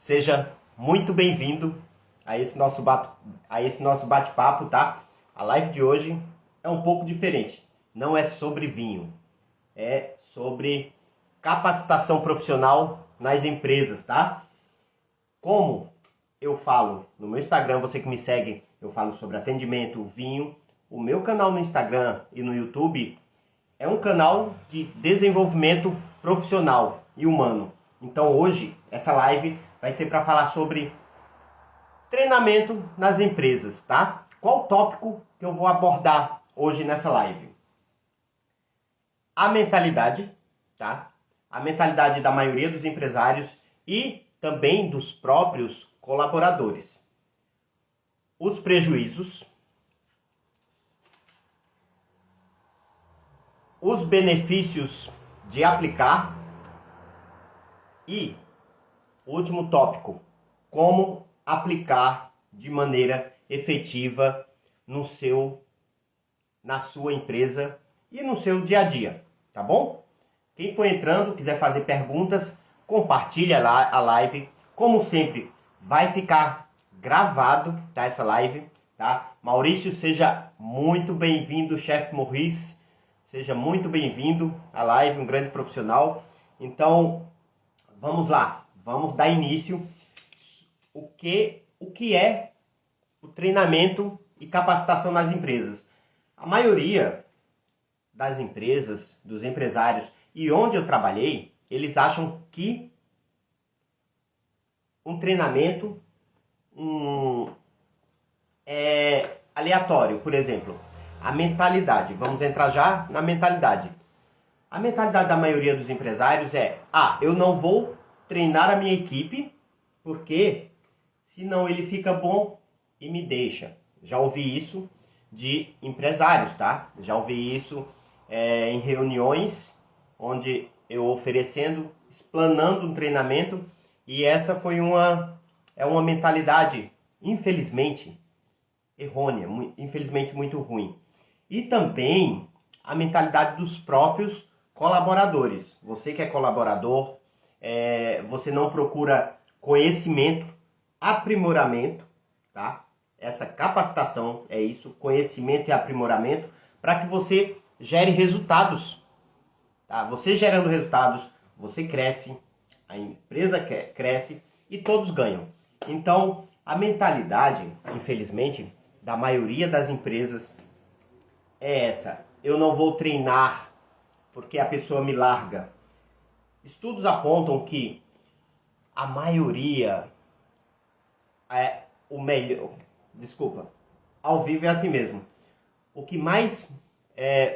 Seja muito bem-vindo a esse nosso bate-papo, tá? A live de hoje é um pouco diferente. Não é sobre vinho, é sobre capacitação profissional nas empresas, tá? Como eu falo no meu Instagram, você que me segue, eu falo sobre atendimento, vinho. O meu canal no Instagram e no YouTube é um canal de desenvolvimento profissional e humano. Então hoje, essa live vai ser para falar sobre treinamento nas empresas, tá? Qual o tópico que eu vou abordar hoje nessa live? A mentalidade, tá? A mentalidade da maioria dos empresários e também dos próprios colaboradores. Os prejuízos, os benefícios de aplicar e, o último tópico, como aplicar de maneira efetiva na sua empresa e no seu dia a dia, tá bom? Quem for entrando, quiser fazer perguntas, compartilha lá a live. Como sempre, vai ficar gravado, tá, essa live, tá? Maurício, seja muito bem-vindo, chefe Maurice. Seja muito bem-vindo à live, um grande profissional. Então, vamos lá, vamos dar início. O que é o treinamento e capacitação nas empresas? A maioria das empresas, dos empresários e onde eu trabalhei, eles acham que um treinamento é aleatório. Por exemplo, a mentalidade. Vamos entrar já na mentalidade. A mentalidade da maioria dos empresários é: eu não vou treinar a minha equipe porque senão ele fica bom e me deixa. Já ouvi isso de empresários, tá? Já ouvi isso em reuniões onde eu oferecendo, explanando um treinamento, e essa foi uma mentalidade, infelizmente, errônea, infelizmente muito ruim. E também a mentalidade dos próprios colaboradores. Você que é colaborador, você não procura conhecimento, aprimoramento, tá? Essa capacitação é isso, conhecimento e aprimoramento, para que você gere resultados. Tá? Você gerando resultados, você cresce, a empresa cresce e todos ganham. Então, a mentalidade, infelizmente, da maioria das empresas é essa: eu não vou treinar porque a pessoa me larga. Estudos apontam que a maioria ao vivo é assim mesmo. O que mais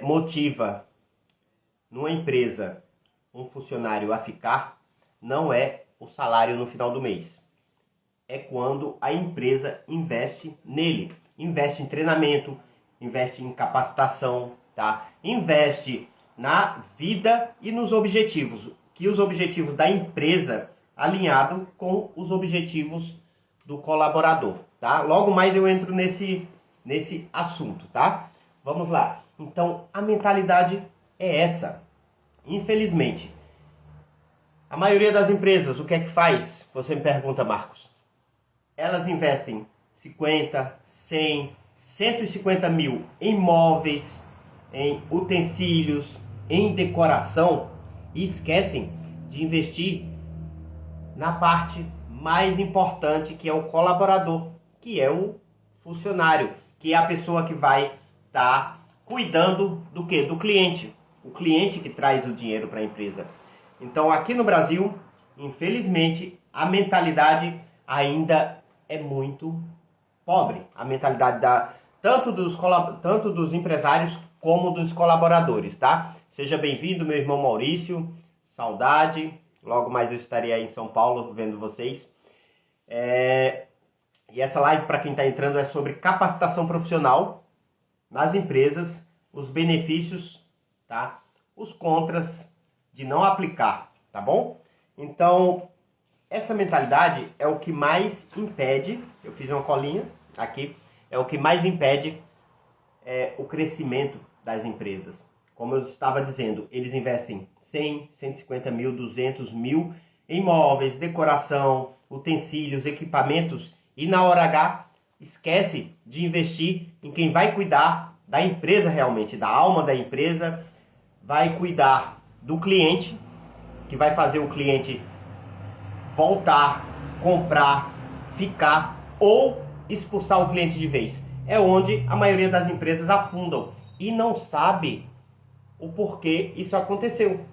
motiva numa empresa um funcionário a ficar não é o salário no final do mês. É quando a empresa investe nele, investe em treinamento, investe em capacitação, tá? Investe na vida e nos objetivos, que os objetivos da empresa alinhado com os objetivos do colaborador, tá? Logo mais eu entro nesse assunto, tá? Vamos lá. Então, a mentalidade é essa. Infelizmente, a maioria das empresas, o que é que faz? Você me pergunta, Marcos. Elas investem 50, 100, 150 mil em móveis, em utensílios, em decoração e esquecem de investir na parte mais importante, que é o colaborador, que é o funcionário, que é a pessoa que vai estar cuidando do quê? Do cliente. O cliente que traz o dinheiro para a empresa. Então, aqui no Brasil, infelizmente, a mentalidade ainda é muito pobre. A mentalidade tanto dos empresários como dos colaboradores, tá? Seja bem-vindo, meu irmão Maurício. Saudade. Logo mais eu estarei aí em São Paulo vendo vocês. E essa live, para quem está entrando, é sobre capacitação profissional nas empresas, os benefícios, tá? Os contras de não aplicar, tá bom? Então, essa mentalidade é o que mais impede, eu fiz uma colinha aqui, é o que mais impede o crescimento das empresas. Como eu estava dizendo, eles investem 100, 150 mil, 200 mil em móveis, decoração, utensílios, equipamentos e na hora H esquece de investir em quem vai cuidar da empresa realmente, da alma da empresa, vai cuidar do cliente, que vai fazer o cliente voltar, comprar, ficar ou expulsar o cliente de vez. É onde a maioria das empresas afundam e não sabe o porquê isso aconteceu.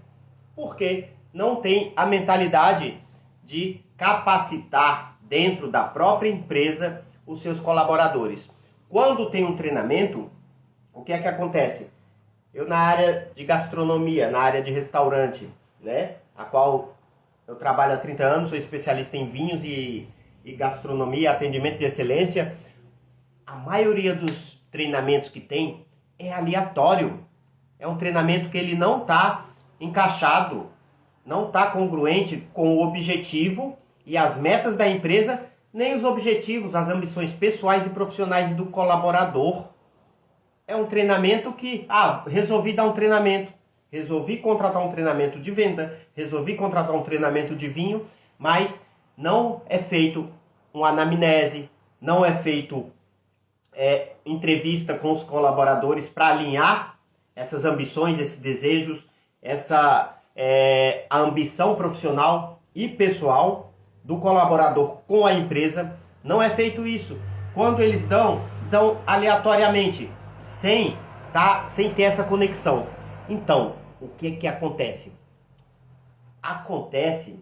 Porque não tem a mentalidade de capacitar dentro da própria empresa os seus colaboradores. Quando tem um treinamento, o que é que acontece? Eu na área de gastronomia, na área de restaurante, né, a qual eu trabalho há 30 anos, sou especialista em vinhos e gastronomia, atendimento de excelência. A maioria dos treinamentos que tem é aleatório. É um treinamento que ele não está encaixado, não está congruente com o objetivo e as metas da empresa, nem os objetivos, as ambições pessoais e profissionais do colaborador. É um treinamento que, resolvi dar um treinamento, resolvi contratar um treinamento de venda, resolvi contratar um treinamento de vinho, mas não é feito uma anamnese, não é feito entrevista com os colaboradores para alinhar essas ambições, esses desejos, a ambição profissional e pessoal do colaborador com a empresa. Não é feito isso. Quando eles dão aleatoriamente, sem ter essa conexão. Então, o que acontece? Acontece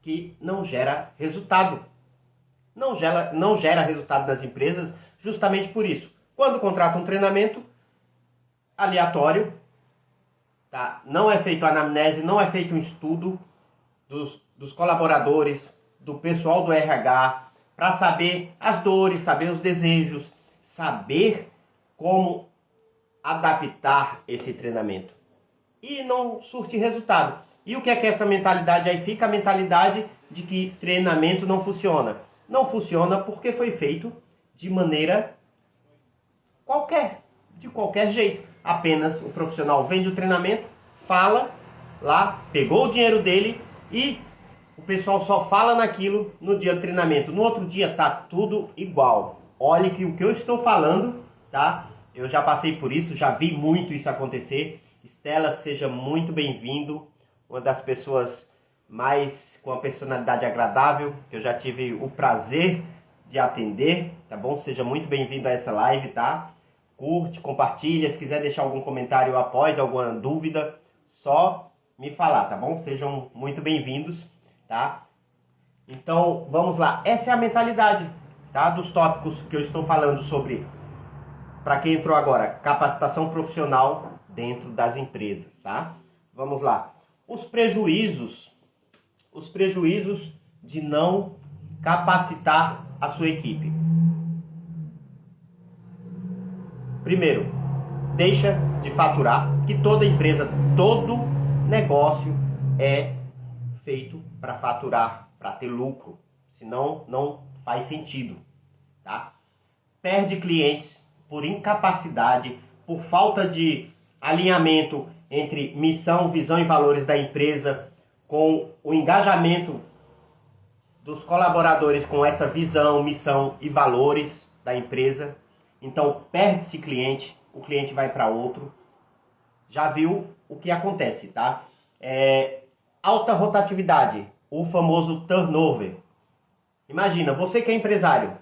que não gera resultado. Não gera resultado nas empresas justamente por isso. Quando contrata um treinamento aleatório, tá? Não é feito anamnese, não é feito um estudo dos colaboradores, do pessoal do RH, para saber as dores, saber os desejos, saber como adaptar esse treinamento. E não surte resultado. E o que é essa mentalidade? Aí fica a mentalidade de que treinamento não funciona. Não funciona porque foi feito de maneira qualquer, de qualquer jeito. Apenas o profissional vende o treinamento, fala lá, pegou o dinheiro dele e o pessoal só fala naquilo no dia do treinamento. No outro dia tá tudo igual. Olhe que o que eu estou falando, tá? Eu já passei por isso, já vi muito isso acontecer. Estela, seja muito bem-vindo. Uma das pessoas mais com a personalidade agradável que eu já tive o prazer de atender, tá bom? Seja muito bem-vindo a essa live, tá? Curte, compartilha, se quiser deixar algum comentário após, alguma dúvida, só me falar, tá bom? Sejam muito bem-vindos, tá? Então, vamos lá. Essa é a mentalidade, tá? Dos tópicos que eu estou falando sobre, para quem entrou agora, capacitação profissional dentro das empresas, tá? Vamos lá. Os prejuízos de não capacitar a sua equipe. Primeiro, deixa de faturar, que toda empresa, todo negócio é feito para faturar, para ter lucro, senão não faz sentido, tá? Perde clientes por incapacidade, por falta de alinhamento entre missão, visão e valores da empresa, com o engajamento dos colaboradores com essa visão, missão e valores da empresa. Então perde-se cliente, o cliente vai para outro. Já viu o que acontece, tá? Alta rotatividade, o famoso turnover. Imagina, você que é empresário.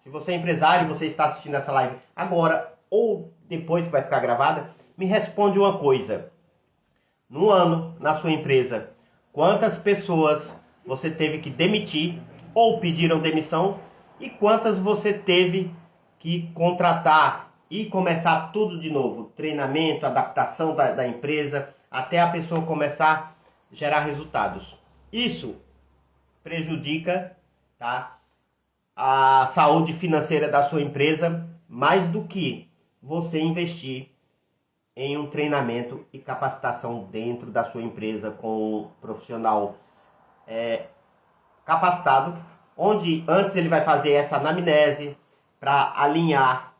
Se você é empresário, você está assistindo essa live agora ou depois que vai ficar gravada, me responde uma coisa. No ano, na sua empresa, quantas pessoas você teve que demitir ou pediram demissão e quantas você teve que contratar e começar tudo de novo? Treinamento, adaptação da empresa, até a pessoa começar a gerar resultados. Isso prejudica, tá, a saúde financeira da sua empresa mais do que você investir em um treinamento e capacitação dentro da sua empresa com um profissional capacitado, onde antes ele vai fazer essa anamnese para alinhar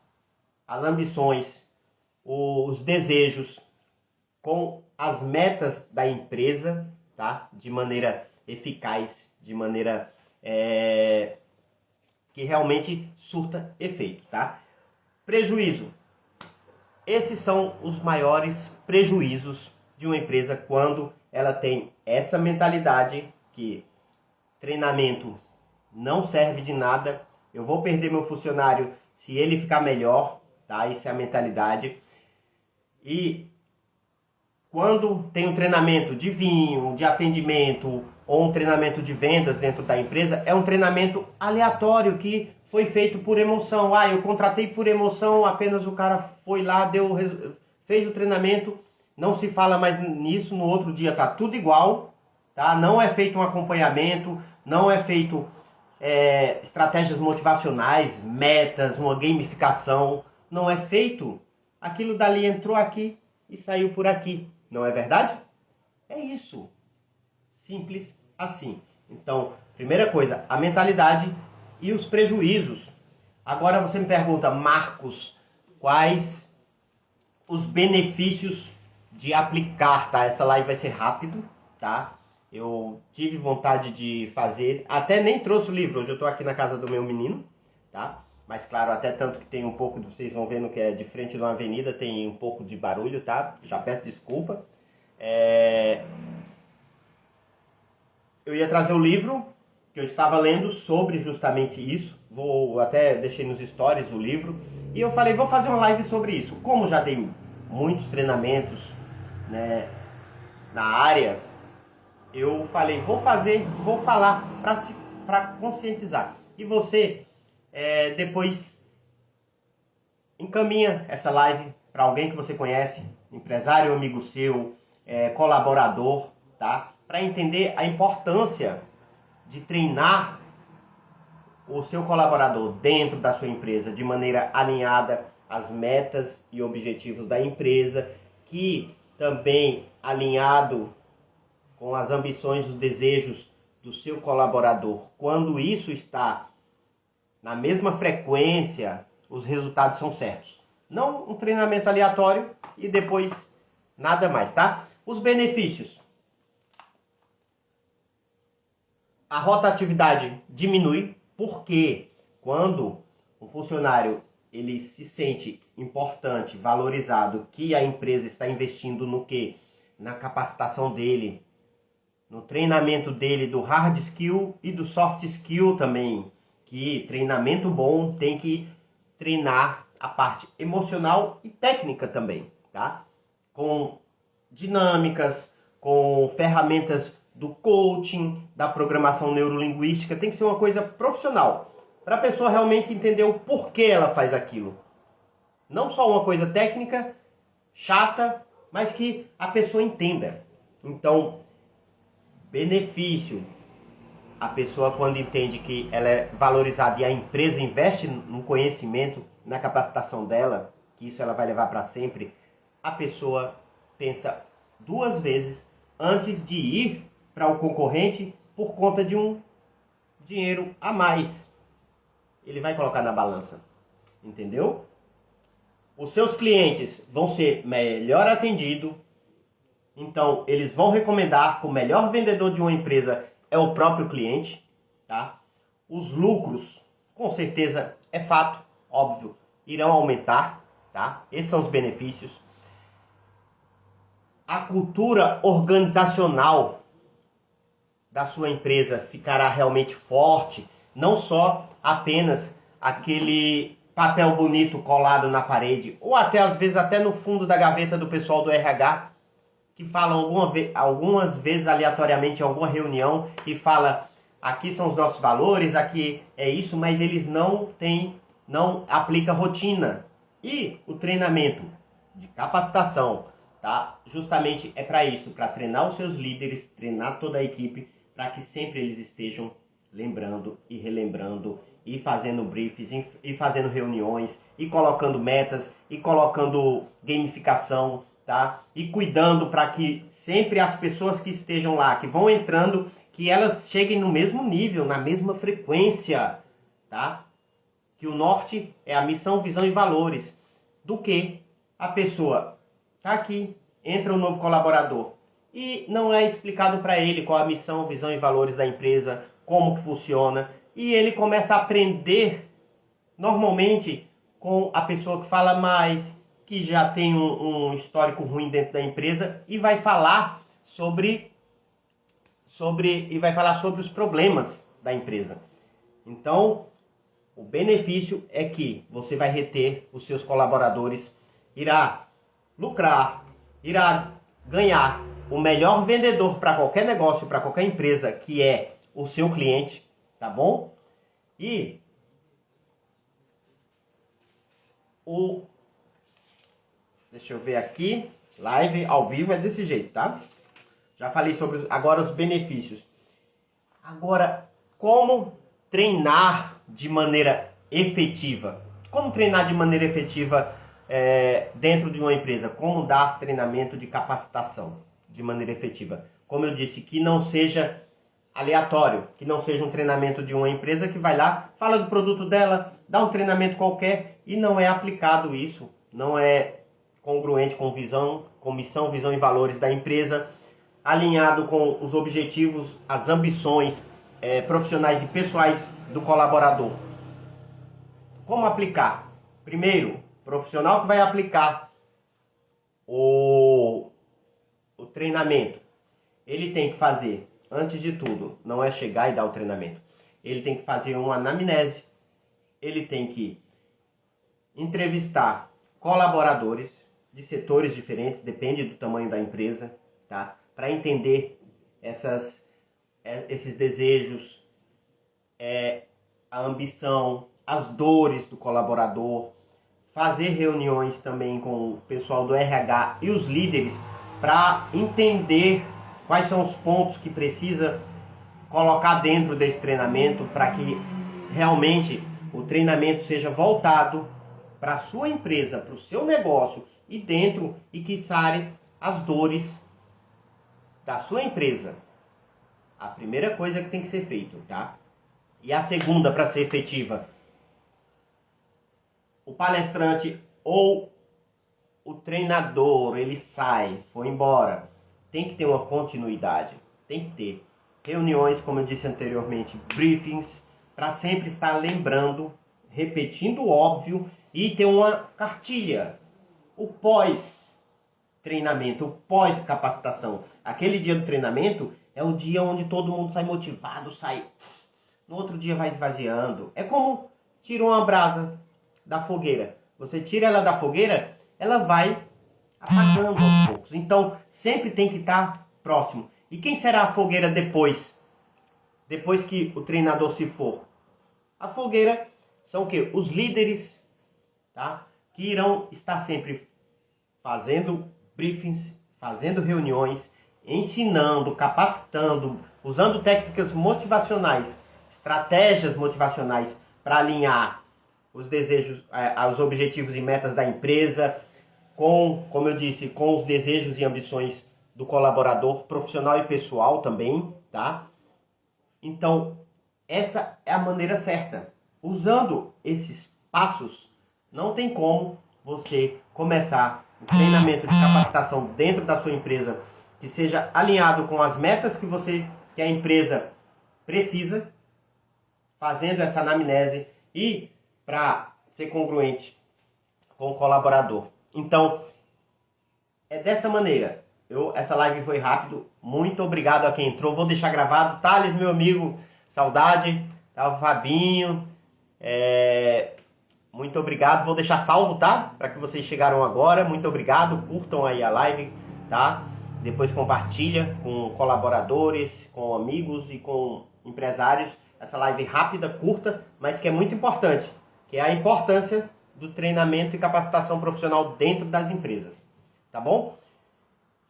as ambições, os desejos com as metas da empresa, tá? De maneira eficaz, de maneira que realmente surta efeito, tá? Prejuízo. Esses são os maiores prejuízos de uma empresa quando ela tem essa mentalidade que treinamento não serve de nada, eu vou perder meu funcionário se ele ficar melhor, tá? Essa é a mentalidade. E quando tem um treinamento de vinho, de atendimento ou um treinamento de vendas dentro da empresa, é um treinamento aleatório que foi feito por emoção. Ah, eu contratei por emoção, apenas o cara foi lá, fez o treinamento, não se fala mais nisso, no outro dia tá tudo igual, tá? Não é feito um acompanhamento, não é feito estratégias motivacionais, metas, uma gamificação, não é feito. Aquilo dali entrou aqui e saiu por aqui, não é verdade? É isso. Simples assim. Então, primeira coisa, a mentalidade e os prejuízos. Agora você me pergunta, Marcos, quais os benefícios de aplicar, tá? Essa live vai ser rápido, tá? Eu tive vontade de fazer, até nem trouxe o livro, hoje eu tô aqui na casa do meu menino, tá? Mas claro, até tanto que tem um pouco, vocês vão vendo que é de frente de uma avenida, tem um pouco de barulho, tá? Já peço desculpa. Eu ia trazer o livro que eu estava lendo sobre justamente isso. Até deixei nos stories o livro. E eu falei, vou fazer uma live sobre isso. Como já dei muitos treinamentos, né, na área, eu falei, vou falar para conscientizar. E você depois encaminha essa live para alguém que você conhece, empresário, amigo seu, colaborador, tá? Para entender a importância de treinar o seu colaborador dentro da sua empresa de maneira alinhada às metas e objetivos da empresa, que também alinhado com as ambições e os desejos do seu colaborador. Quando isso está na mesma frequência, os resultados são certos. Não um treinamento aleatório e depois nada mais, tá? Os benefícios. A rotatividade diminui, porque quando o funcionário ele se sente importante, valorizado, que a empresa está investindo no quê? Na capacitação dele, no treinamento dele do hard skill e do soft skill também, que treinamento bom tem que treinar a parte emocional e técnica também, tá? Com dinâmicas, com ferramentas do coaching, da programação neurolinguística, tem que ser uma coisa profissional, para a pessoa realmente entender o porquê ela faz aquilo. Não só uma coisa técnica, chata, mas que a pessoa entenda. Então, benefício. A pessoa quando entende que ela é valorizada e a empresa investe no conhecimento, na capacitação dela, que isso ela vai levar para sempre, a pessoa pensa duas vezes antes de ir para o concorrente por conta de um dinheiro a mais. Ele vai colocar na balança, entendeu? Os seus clientes vão ser melhor atendidos, então eles vão recomendar que o melhor vendedor de uma empresa é o próprio cliente, tá? Os lucros, com certeza, é fato, óbvio, irão aumentar, tá? Esses são os benefícios. A cultura organizacional da sua empresa ficará realmente forte, não só apenas aquele papel bonito colado na parede, ou até às vezes até no fundo da gaveta do pessoal do RH, que falam algumas vezes aleatoriamente em alguma reunião e fala, aqui são os nossos valores, aqui é isso, mas eles não aplicam rotina. E o treinamento de capacitação, tá? Justamente é para isso, para treinar os seus líderes, treinar toda a equipe, para que sempre eles estejam lembrando e relembrando e fazendo briefs, e fazendo reuniões, e colocando metas, e colocando gamificação, tá? E cuidando para que sempre as pessoas que estejam lá, que vão entrando, que elas cheguem no mesmo nível, na mesma frequência, tá? Que o norte é a missão, visão e valores. Do que a pessoa tá aqui, entra um novo colaborador e não é explicado para ele qual a missão, visão e valores da empresa, como que funciona, e ele começa a aprender normalmente com a pessoa que fala mais, que já tem um histórico ruim dentro da empresa e vai falar sobre os problemas da empresa. Então, o benefício é que você vai reter os seus colaboradores, irá lucrar, irá ganhar o melhor vendedor para qualquer negócio, para qualquer empresa, que é o seu cliente, tá bom? E deixa eu ver aqui, live ao vivo é desse jeito, tá? Já falei sobre agora os benefícios. Agora, como treinar de maneira efetiva? Como treinar de maneira efetiva dentro de uma empresa? Como dar treinamento de capacitação de maneira efetiva? Como eu disse, que não seja aleatório, que não seja um treinamento de uma empresa que vai lá, fala do produto dela, dá um treinamento qualquer e não é aplicado isso, não é congruente com missão, visão e valores da empresa, alinhado com os objetivos, as ambições profissionais e pessoais do colaborador. Como aplicar? Primeiro, profissional que vai aplicar o treinamento, ele tem que fazer, antes de tudo, não é chegar e dar o treinamento, ele tem que fazer uma anamnese, ele tem que entrevistar colaboradores de setores diferentes, depende do tamanho da empresa, tá? Para entender esses desejos, a ambição, as dores do colaborador, fazer reuniões também com o pessoal do RH e os líderes para entender quais são os pontos que precisa colocar dentro desse treinamento para que realmente o treinamento seja voltado para a sua empresa, para o seu negócio e que sare as dores da sua empresa. A primeira coisa que tem que ser feito, tá? E a segunda, para ser efetiva, o palestrante ou o treinador, ele foi embora, tem que ter uma continuidade, tem que ter reuniões, como eu disse anteriormente, briefings, para sempre estar lembrando, repetindo o óbvio e ter uma cartilha, o pós-treinamento, o pós-capacitação. Aquele dia do treinamento é o dia onde todo mundo sai motivado, no outro dia vai esvaziando. É como tira uma brasa da fogueira. Você tira ela da fogueira, ela vai apagando aos poucos. Então, sempre tem que estar próximo. E quem será a fogueira depois? Depois que o treinador se for? A fogueira são o quê? Os líderes, tá? Que irão estar sempre fazendo briefings, fazendo reuniões, ensinando, capacitando, usando técnicas motivacionais, estratégias motivacionais para alinhar os desejos, os objetivos e metas da empresa, como eu disse, com os desejos e ambições do colaborador profissional e pessoal também, tá? Então, essa é a maneira certa. Usando esses passos, não tem como você começar o treinamento de capacitação dentro da sua empresa que seja alinhado com as metas que a empresa precisa, fazendo essa anamnese e para ser congruente com o colaborador. Então, é dessa maneira. Essa live foi rápido. Muito obrigado a quem entrou. Vou deixar gravado. Thales, meu amigo, saudade. Tá, o Fabinho. Muito obrigado. Vou deixar salvo, tá? Para que vocês chegaram agora. Muito obrigado. Curtam aí a live, tá? Depois compartilha com colaboradores, com amigos e com empresários. Essa live rápida, curta, mas que é muito importante. Que é a importância do treinamento e capacitação profissional dentro das empresas. Tá bom?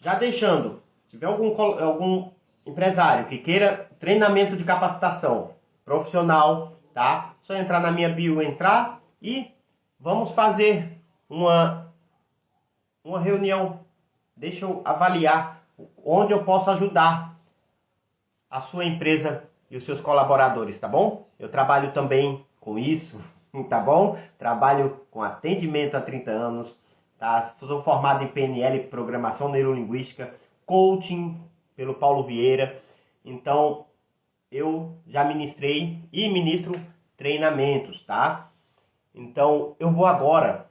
Já deixando, se tiver algum empresário que queira treinamento de capacitação profissional, tá? Só entrar na minha bio, entrar e vamos fazer uma reunião. Deixa eu avaliar onde eu posso ajudar a sua empresa e os seus colaboradores, tá bom? Eu trabalho também com isso, tá bom? Trabalho com atendimento há 30 anos, tá? Sou formado em PNL, Programação Neurolinguística, Coaching pelo Paulo Vieira. Então, eu já ministrei e ministro treinamentos, tá? Então, eu vou agora,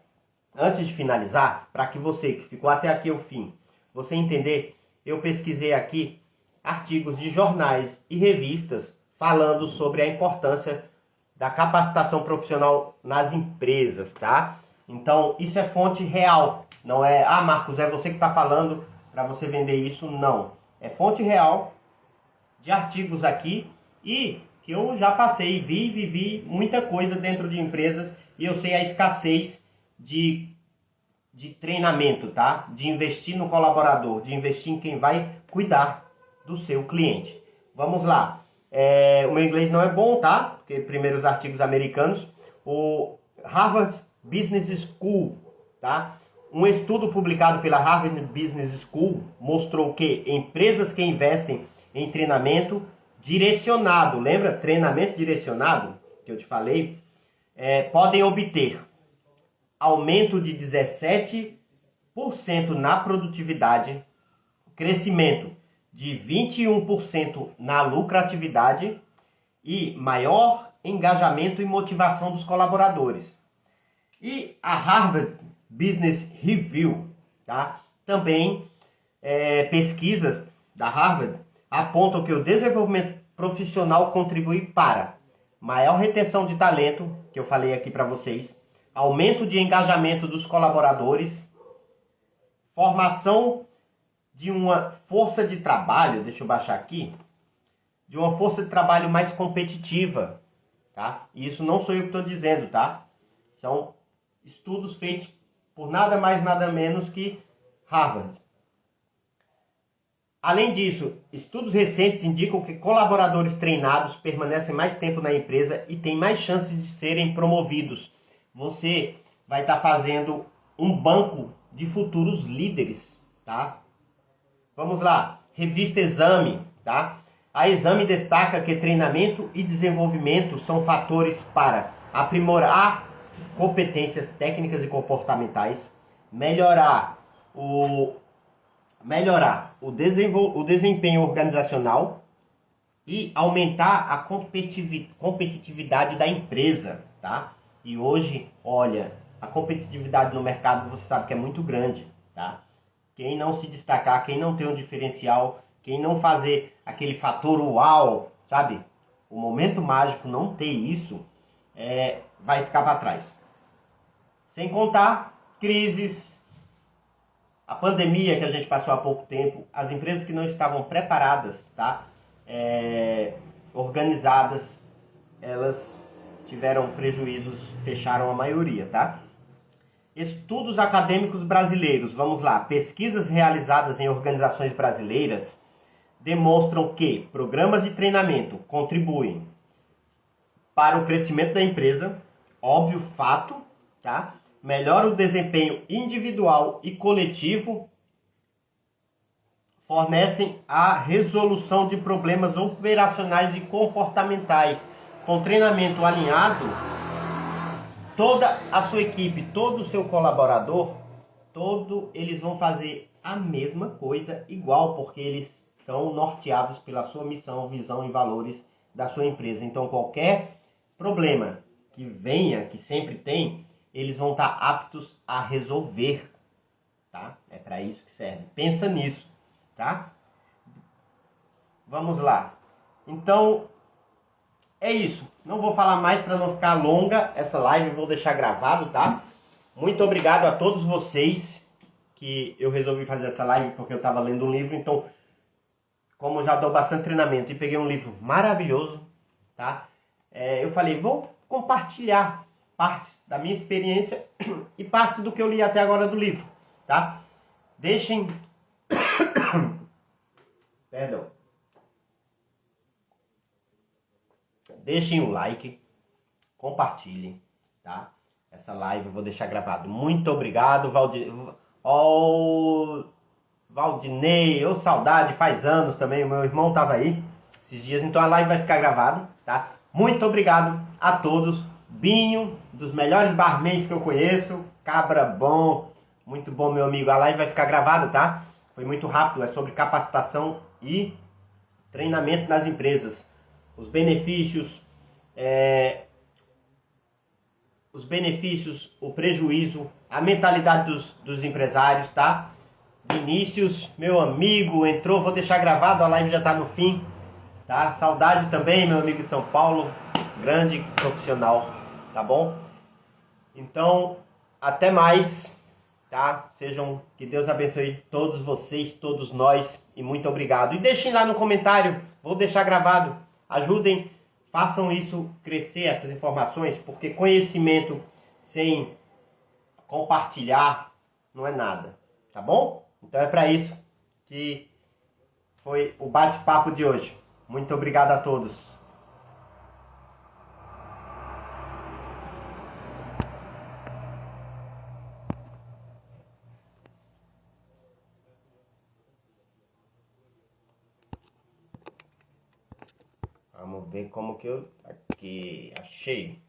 antes de finalizar, para que você que ficou até aqui ao fim, você entender, eu pesquisei aqui artigos de jornais e revistas falando sobre a importância da capacitação profissional nas empresas, tá? Então, isso é fonte real, não é, Marcos, é você que está falando para você vender isso, não. É fonte real de artigos aqui e que eu já passei, vivi muita coisa dentro de empresas e eu sei a escassez de treinamento, tá? De investir no colaborador, de investir em quem vai cuidar do seu cliente. Vamos lá. O meu inglês não é bom, tá? Porque primeiro os artigos americanos. O Harvard Business School, tá? Um estudo publicado pela Harvard Business School mostrou que empresas que investem em treinamento direcionado, lembra? Treinamento direcionado, que eu te falei, podem obter aumento de 17% na produtividade, crescimento de 21% na lucratividade e maior engajamento e motivação dos colaboradores. E a Harvard Business Review, tá? Também pesquisas da Harvard apontam que o desenvolvimento profissional contribui para maior retenção de talento, que eu falei aqui para vocês, aumento de engajamento dos colaboradores, formação de uma força de trabalho, deixa eu baixar aqui, de uma força de trabalho mais competitiva, tá? E isso não sou eu que estou dizendo, tá? São estudos feitos por nada mais, nada menos que Harvard. Além disso, estudos recentes indicam que colaboradores treinados permanecem mais tempo na empresa e têm mais chances de serem promovidos. Você vai estar fazendo um banco de futuros líderes, tá? Vamos lá, revista Exame, tá? A Exame destaca que treinamento e desenvolvimento são fatores para aprimorar competências técnicas e comportamentais, melhorar o desempenho organizacional e aumentar a competitividade da empresa, tá? E hoje, olha, a competitividade no mercado você sabe que é muito grande, tá? Quem não se destacar, quem não ter um diferencial, quem não fazer aquele fator uau, sabe? O momento mágico não ter isso, vai ficar para trás. Sem contar crises, a pandemia que a gente passou há pouco tempo, as empresas que não estavam preparadas, tá? Organizadas, elas tiveram prejuízos, fecharam a maioria, tá? Estudos acadêmicos brasileiros, vamos lá, pesquisas realizadas em organizações brasileiras demonstram que programas de treinamento contribuem para o crescimento da empresa, óbvio fato, tá? Melhora o desempenho individual e coletivo, fornecem a resolução de problemas operacionais e comportamentais. Com treinamento alinhado, toda a sua equipe, todo o seu colaborador, eles vão fazer a mesma coisa, igual, porque eles estão norteados pela sua missão, visão e valores da sua empresa. Então, qualquer problema que venha, que sempre tem, eles vão estar aptos a resolver, tá? É para isso que serve. Pensa nisso, tá? Vamos lá. Então, é isso. Não vou falar mais para não ficar longa essa live, vou deixar gravado, tá? Muito obrigado a todos vocês que eu resolvi fazer essa live porque eu estava lendo um livro. Então, como eu já dou bastante treinamento e peguei um livro maravilhoso, tá? Eu falei, vou compartilhar partes da minha experiência e partes do que eu li até agora do livro, tá? Deixem... Perdão. Deixem o like, compartilhem, tá? Essa live eu vou deixar gravado. Muito obrigado, Valdinei, saudade, faz anos também, o meu irmão tava aí esses dias, então a live vai ficar gravada, tá? Muito obrigado a todos. Binho, dos melhores barmans que eu conheço, cabra bom, muito bom, meu amigo. A live vai ficar gravada, tá? Foi muito rápido, é sobre capacitação e treinamento nas empresas. os benefícios, o prejuízo, a mentalidade dos empresários, tá? Vinícius, meu amigo, entrou, vou deixar gravado, a live já tá no fim, tá? Saudade também, meu amigo de São Paulo, grande profissional, tá bom? Então, até mais, tá? Que Deus abençoe todos vocês, todos nós, e muito obrigado. E deixem lá no comentário, vou deixar gravado, ajudem, façam isso crescer, essas informações, porque conhecimento sem compartilhar não é nada, tá bom? Então é para isso que foi o bate-papo de hoje. Muito obrigado a todos. Vamos ver como que eu... Aqui, achei.